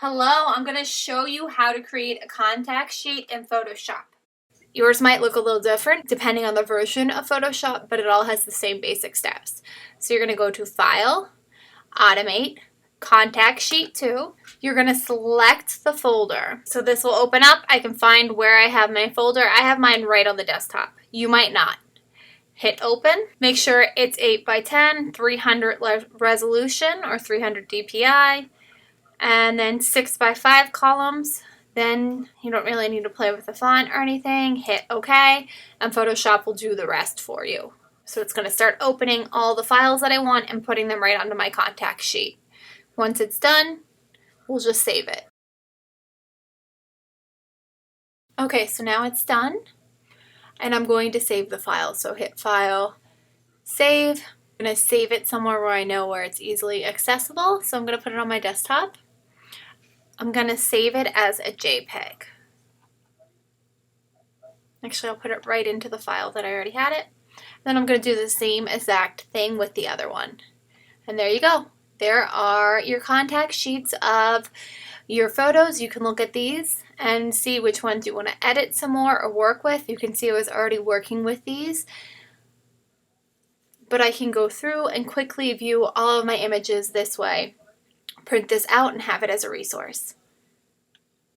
Hello, I'm going to show you how to create a contact sheet in Photoshop. Yours might look a little different depending on the version of Photoshop, but it all has the same basic steps. So you're going to go to File, Automate, Contact Sheet 2. You're going to select the folder. So this will open up. I can find where I have my folder. I have mine right on the desktop. You might not. Hit open. Make sure it's 8x10, 300 resolution or 300 dpi. And then 6x5 columns. Then you don't really need to play with the font or anything. Hit OK, and Photoshop will do the rest for you. So it's going to start opening all the files that I want and putting them right onto my contact sheet. Once it's done, we'll just save it. Okay, so now it's done, and I'm going to save the file. So hit File, Save. I'm going to save it somewhere where I know where it's easily accessible. So I'm going to put it on my desktop. I'm going to save it as a JPEG. Actually, I'll put it right into the file that I already had it. Then I'm going to do the same exact thing with the other one. And there you go. There are your contact sheets of your photos. You can look at these and see which ones you want to edit some more or work with. You can see I was already working with these. But I can go through and quickly view all of my images this way, print this out, and have it as a resource.